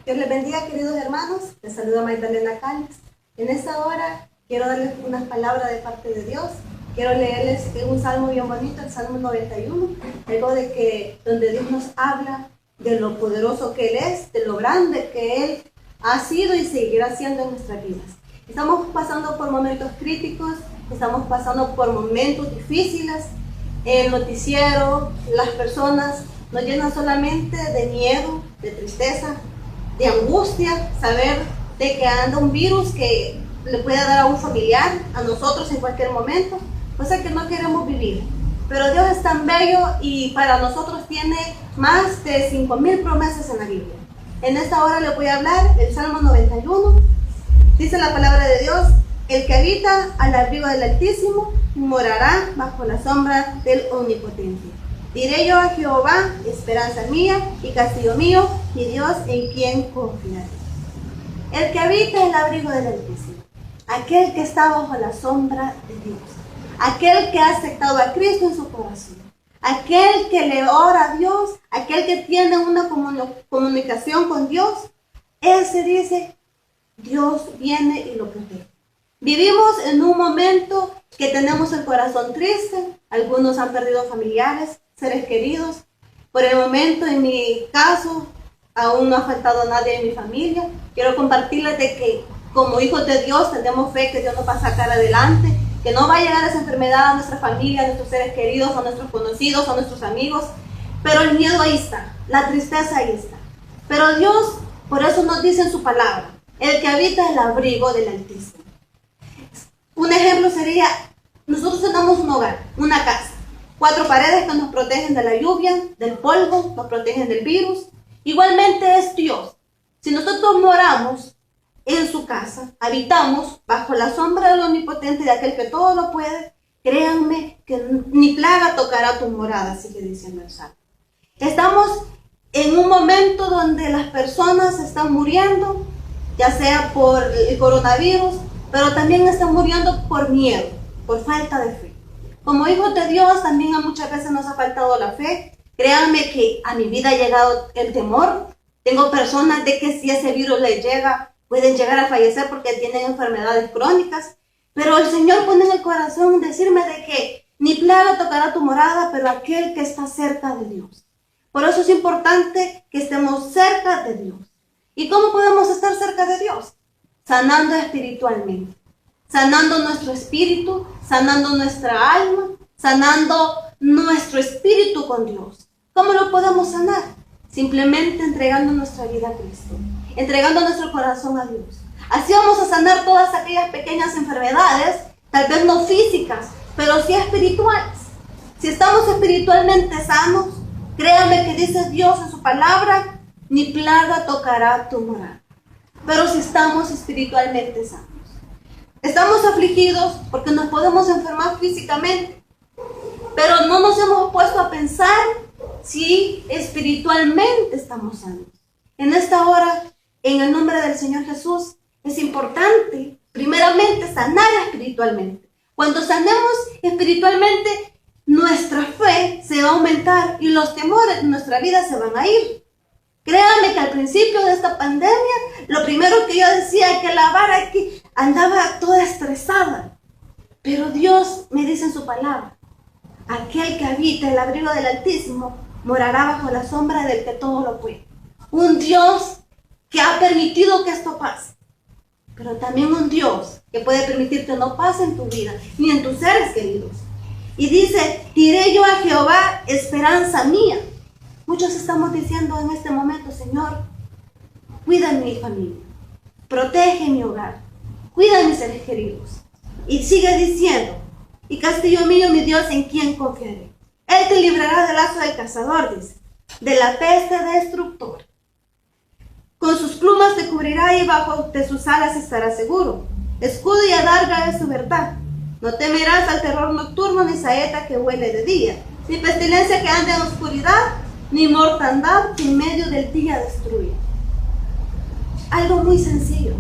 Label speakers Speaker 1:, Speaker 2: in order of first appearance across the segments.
Speaker 1: Dios les bendiga, queridos hermanos. Les saluda Magdalena Calles. En esta hora quiero darles unas palabras de parte de Dios. Quiero leerles un salmo bien bonito, el Salmo 91, algo de que donde Dios nos habla de lo poderoso que Él es, de lo grande que Él ha sido y seguirá siendo en nuestras vidas. Estamos pasando por momentos críticos, estamos pasando por momentos difíciles. El noticiero, las personas nos llenan solamente de miedo, de tristeza, de angustia, saber de que anda un virus que le puede dar a un familiar, a nosotros en cualquier momento, cosa que no queremos vivir. Pero Dios es tan bello y para nosotros tiene más de 5,000 promesas en la Biblia. En esta hora les voy a hablar del Salmo 91. Dice la palabra de Dios: el que habita al abrigo del Altísimo morará bajo la sombra del Omnipotente. Diré yo a Jehová, esperanza mía y castillo mío, mi Dios en quien confiaré. El que habita el abrigo del Altísimo, aquel que está bajo la sombra de Dios, aquel que ha aceptado a Cristo en su corazón, aquel que le ora a Dios, aquel que tiene una comunicación con Dios, ese dice: Dios viene y lo protege. Vivimos en un momento que tenemos el corazón triste, algunos han perdido familiares, seres queridos. Por el momento, en mi caso, aún no ha faltado nadie en mi familia. Quiero compartirles de que como hijos de Dios tenemos fe que Dios nos va a sacar adelante, que no va a llegar esa enfermedad a nuestra familia, a nuestros seres queridos, a nuestros conocidos, a nuestros amigos. Pero el miedo ahí está, la tristeza ahí está. Pero Dios, por eso nos dice en su palabra: el que habita el abrigo del Altísimo. Un ejemplo sería, nosotros tenemos un hogar, una casa, 4 paredes que nos protegen de la lluvia, del polvo, nos protegen del virus. Igualmente es Dios. Si nosotros moramos en su casa, habitamos bajo la sombra del Omnipotente, de aquel que todo lo puede, créanme que ni plaga tocará tu morada, sigue diciendo el Salmo. Estamos en un momento donde las personas están muriendo, ya sea por el coronavirus, pero también están muriendo por miedo, por falta de fe. Como hijos de Dios también muchas veces nos ha faltado la fe. Créanme que a mi vida ha llegado el temor. Tengo personas de que si ese virus les llega, pueden llegar a fallecer porque tienen enfermedades crónicas. Pero el Señor pone en el corazón decirme de que ni plaga tocará tu morada, pero aquel que está cerca de Dios. Por eso es importante que estemos cerca de Dios. ¿Y cómo podemos estar cerca de Dios? Sanando espiritualmente, sanando nuestro espíritu, sanando nuestra alma, sanando nuestro espíritu con Dios. ¿Cómo lo podemos sanar? Simplemente entregando nuestra vida a Cristo, entregando nuestro corazón a Dios. Así vamos a sanar todas aquellas pequeñas enfermedades, tal vez no físicas, pero sí espirituales. Si estamos espiritualmente sanos, créanme que dice Dios en su palabra: ni plaga tocará tu morada. Pero si estamos espiritualmente sanos, estamos afligidos porque nos podemos enfermar físicamente, pero no nos hemos puesto a pensar si espiritualmente estamos sanos. En esta hora, en el nombre del Señor Jesús, es importante primeramente sanar espiritualmente. Cuando sanemos espiritualmente, nuestra fe se va a aumentar y los temores de nuestra vida se van a ir. Créanme que al principio de esta pandemia, lo primero que yo decía que la vara que andaba toda estresada. Pero Dios me dice en su palabra: aquel que habita el abrigo del Altísimo morará bajo la sombra del que todo lo puede. Un Dios que ha permitido que esto pase, pero también un Dios que puede permitir que no pase en tu vida ni en tus seres queridos. Y dice: diré yo a Jehová, esperanza mía. Muchos estamos diciendo en este momento: Señor, cuida mi familia, protege mi hogar, cuida mis seres queridos. Y sigue diciendo: y castillo mío, mi Dios, en quien confiaré. Él te librará del lazo del cazador, dice, de la peste destructora. Con sus plumas te cubrirá y bajo de sus alas estarás seguro. Escudo y adarga es su verdad. No temerás al terror nocturno, ni saeta que huele de día, ni pestilencia que ande en oscuridad, ni mortandad que en medio del día destruye. Algo muy sencillo,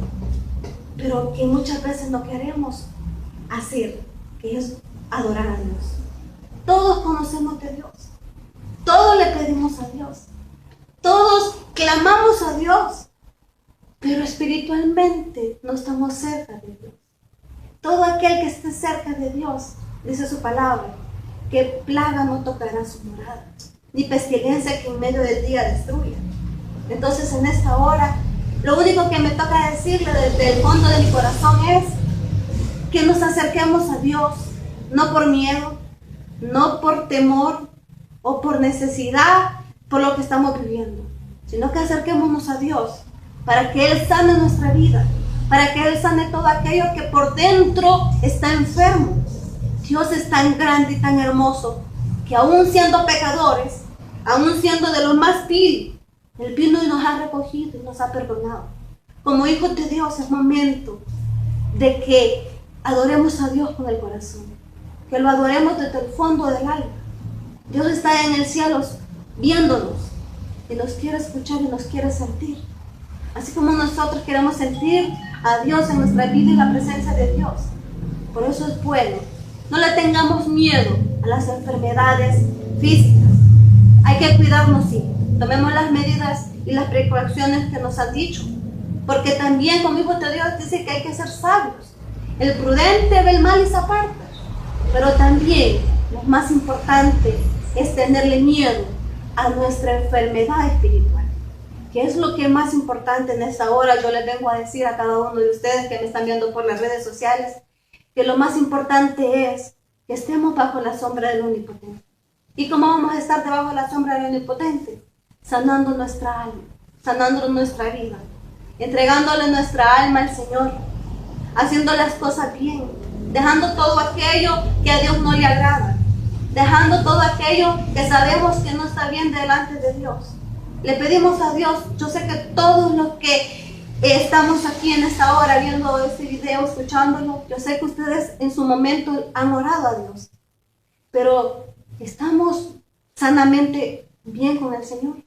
Speaker 1: pero que muchas veces no queremos hacer, que es adorar a Dios. Todos conocemos de Dios, todos le pedimos a Dios, todos clamamos a Dios, pero espiritualmente no estamos cerca de Dios. Todo aquel que esté cerca de Dios, dice su palabra, que plaga no tocará su morada, ni pestilencia que en medio del día destruya. Entonces en esta hora, lo único que me toca decirle desde el fondo de mi corazón es que nos acerquemos a Dios, no por miedo, no por temor o por necesidad, por lo que estamos viviendo, sino que acerquémonos a Dios para que Él sane nuestra vida, para que Él sane todo aquello que por dentro está enfermo. Dios es tan grande y tan hermoso que aún siendo pecadores, aún siendo de lo más vil, Él vino y nos ha recogido y nos ha perdonado. Como hijos de Dios es momento de que adoremos a Dios con el corazón, que lo adoremos desde el fondo del alma. Dios está en el cielo viéndonos y nos quiere escuchar y nos quiere sentir. Así como nosotros queremos sentir a Dios en nuestra vida y la presencia de Dios. Por eso es bueno, no le tengamos miedo a las enfermedades físicas. Hay que cuidarnos, sí. Tomemos las medidas y las precauciones que nos han dicho. Porque también como hijos de Dios dice que hay que ser sabios. El prudente ve el mal y se aparta. Pero también lo más importante es tenerle miedo a nuestra enfermedad espiritual. Que es lo que es más importante en esta hora. Yo les vengo a decir a cada uno de ustedes que me están viendo por las redes sociales, que lo más importante es que estemos bajo la sombra del Omnipotente. ¿Y cómo vamos a estar debajo de la sombra del Omnipotente? Sanando nuestra alma, sanando nuestra vida, entregándole nuestra alma al Señor, haciendo las cosas bien, dejando todo aquello que a Dios no le agrada, dejando todo aquello que sabemos que no está bien delante de Dios. Le pedimos a Dios, yo sé que todos los que estamos aquí en esta hora viendo este video, escuchándolo, yo sé que ustedes en su momento han orado a Dios, pero estamos sanamente bien con el Señor.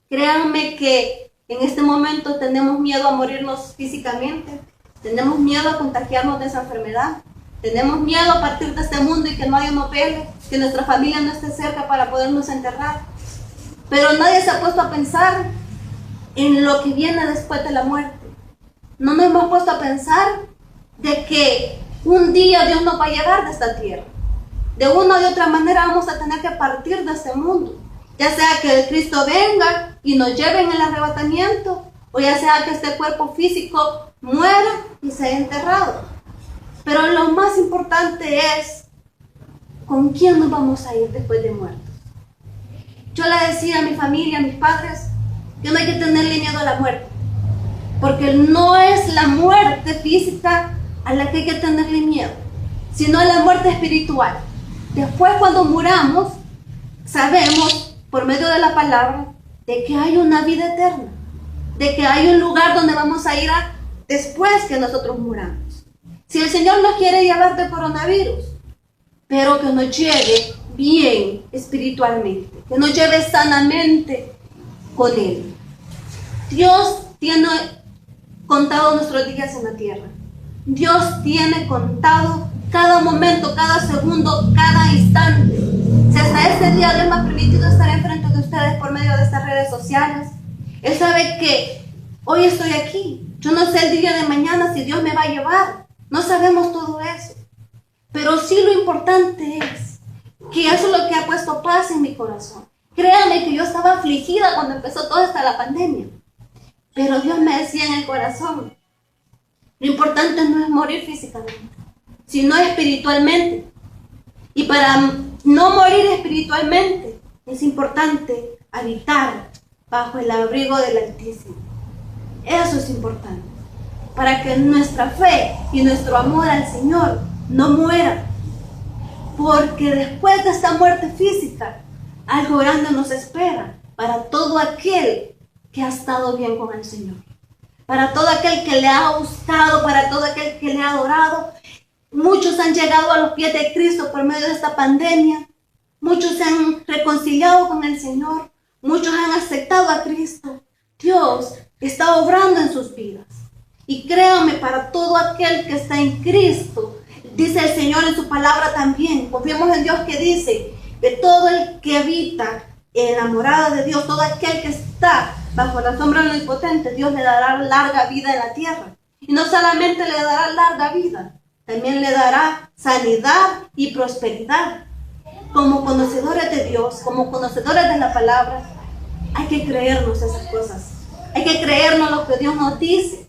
Speaker 1: Créanme que en este momento tenemos miedo a morirnos físicamente, tenemos miedo a contagiarnos de esa enfermedad, tenemos miedo a partir de este mundo y que nadie nos vele, que nuestra familia no esté cerca para podernos enterrar. Pero nadie se ha puesto a pensar en lo que viene después de la muerte. No nos hemos puesto a pensar de que un día Dios nos va a llevar de esta tierra. De una u otra manera vamos a tener que partir de este mundo. Ya sea que Cristo venga y nos lleve en el arrebatamiento, o ya sea que este cuerpo físico muera y sea enterrado. Pero lo más importante es con quién nos vamos a ir después de muertos. Yo le decía a mi familia, a mis padres, que no hay que tenerle miedo a la muerte, porque no es la muerte física a la que hay que tenerle miedo, sino a la muerte espiritual. Después, cuando muramos, sabemos por medio de la palabra de que hay una vida eterna, de que hay un lugar donde vamos a ir después que nosotros muramos. Si el Señor nos quiere llevar de coronavirus, pero que nos lleve bien espiritualmente, que nos lleve sanamente con Él. Dios tiene contado nuestros días en la tierra. Dios tiene contado cada momento, cada segundo, cada instante. Si hasta este día Dios me ha permitido estar enfrente de ustedes por medio de estas redes sociales, Él sabe que hoy estoy aquí. Yo no sé el día de mañana si Dios me va a llevar. No sabemos todo eso. Pero sí lo importante es que eso es lo que ha puesto paz en mi corazón. Créanme que yo estaba afligida cuando empezó toda esta la pandemia. Pero Dios me decía en el corazón, lo importante no es morir físicamente, sino espiritualmente. Y para no morir espiritualmente, es importante habitar bajo el abrigo del Altísimo. Eso es importante, para que nuestra fe y nuestro amor al Señor no muera. Porque después de esta muerte física, algo grande nos espera para todo aquel que ha estado bien con el Señor. Para todo aquel que le ha gustado, para todo aquel que le ha adorado. Muchos han llegado a los pies de Cristo por medio de esta pandemia. Muchos se han reconciliado con el Señor. Muchos han aceptado a Cristo. Dios está obrando en sus vidas. Y créanme, para todo aquel que está en Cristo, dice el Señor en su palabra también. Confiemos en Dios que dice que todo el que habita en la morada de Dios, todo aquel que está bajo la sombra del Omnipotente, Dios le dará larga vida en la tierra. Y no solamente le dará larga vida, también le dará sanidad y prosperidad. Como conocedores de Dios, como conocedores de la palabra, hay que creernos esas cosas. Hay que creernos lo que Dios nos dice.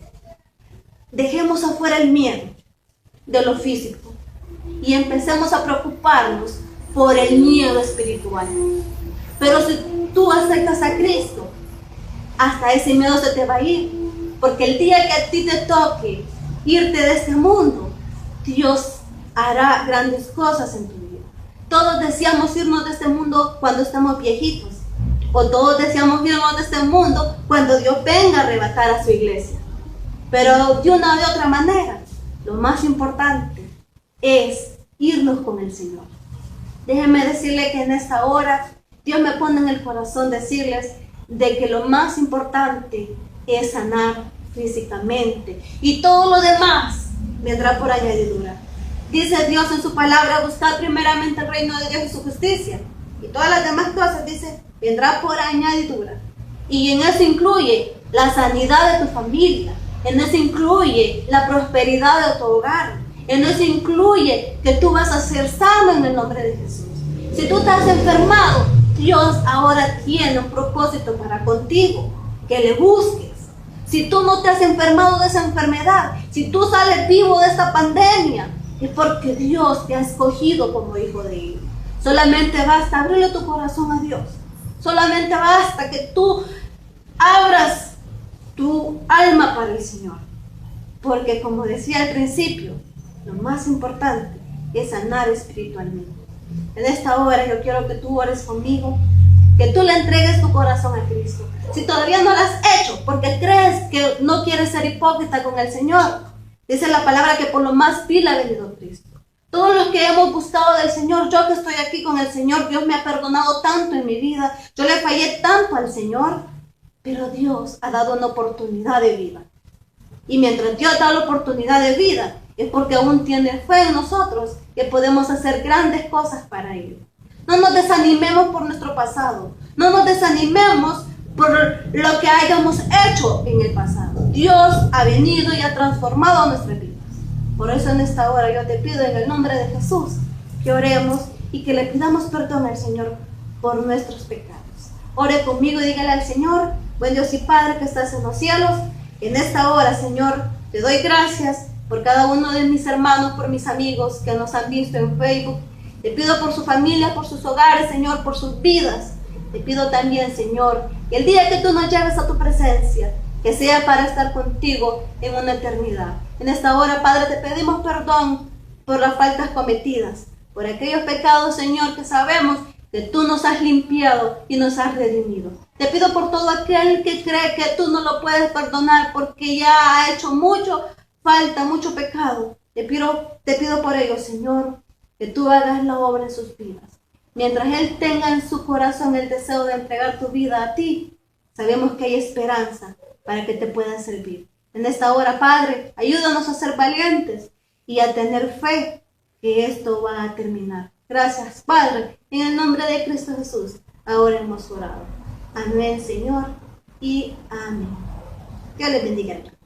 Speaker 1: Dejemos afuera el miedo de lo físico y empecemos a preocuparnos por el miedo espiritual. Pero si tú aceptas a Cristo, hasta ese miedo se te va a ir. Porque el día que a ti te toque irte de este mundo, Dios hará grandes cosas en tu vida. Todos deseamos irnos de este mundo cuando estemos viejitos. O todos deseamos irnos de este mundo cuando Dios venga a arrebatar a su iglesia. Pero de una o de otra manera, lo más importante es irnos con el Señor. Déjenme decirle que en esta hora Dios me pone en el corazón decirles de que lo más importante es sanar físicamente. Y todo lo demás vendrá por añadidura. Dice Dios en su palabra, buscad primeramente el reino de Dios y su justicia. Y todas las demás cosas, dice, vendrá por añadidura. Y en eso incluye la sanidad de tu familia. En eso incluye la prosperidad de tu hogar. En eso incluye que tú vas a ser sano en el nombre de Jesús. Si tú estás enfermado, Dios ahora tiene un propósito para contigo, que le busques. Si tú no te has enfermado de esa enfermedad, si tú sales vivo de esta pandemia, es porque Dios te ha escogido como hijo de Él. Solamente basta abrirle tu corazón a Dios. Solamente basta que tú abras tu alma para el Señor. Porque como decía al principio, lo más importante es sanar espiritualmente. En esta hora yo quiero que tú ores conmigo, que tú le entregues tu corazón a Cristo. Si todavía no lo has hecho, porque crees que no quieres ser hipócrita con el Señor, dice la palabra que por lo más vil ha venido Cristo. Todos los que hemos buscado del Señor, yo que estoy aquí con el Señor, Dios me ha perdonado tanto en mi vida, yo le fallé tanto al Señor, pero Dios ha dado una oportunidad de vida. Y mientras Dios da la oportunidad de vida, es porque aún tiene fe en nosotros, que podemos hacer grandes cosas para Él. No nos desanimemos por nuestro pasado, no nos desanimemos por lo que hayamos hecho en el pasado. Dios ha venido y ha transformado nuestras vidas. Por eso en esta hora yo te pido en el nombre de Jesús que oremos y que le pidamos perdón al Señor por nuestros pecados. Ore conmigo y dígale al Señor, buen Dios y Padre que estás en los cielos, en esta hora, Señor, te doy gracias por cada uno de mis hermanos, por mis amigos que nos han visto en Facebook. Te pido por su familia, por sus hogares, Señor, por sus vidas. Te pido también, Señor, que el día que tú nos lleves a tu presencia, que sea para estar contigo en una eternidad. En esta hora, Padre, te pedimos perdón por las faltas cometidas, por aquellos pecados, Señor, que sabemos que tú nos has limpiado y nos has redimido. Te pido por todo aquel que cree que tú no lo puedes perdonar porque ya ha hecho mucho falta, mucho pecado. Te pido por ello, Señor, que tú hagas la obra en sus vidas. Mientras Él tenga en su corazón el deseo de entregar tu vida a ti, sabemos que hay esperanza para que te pueda servir. En esta hora, Padre, ayúdanos a ser valientes y a tener fe que esto va a terminar. Gracias, Padre, en el nombre de Cristo Jesús, ahora hemos orado. Amén, Señor, y amén. Dios les bendiga.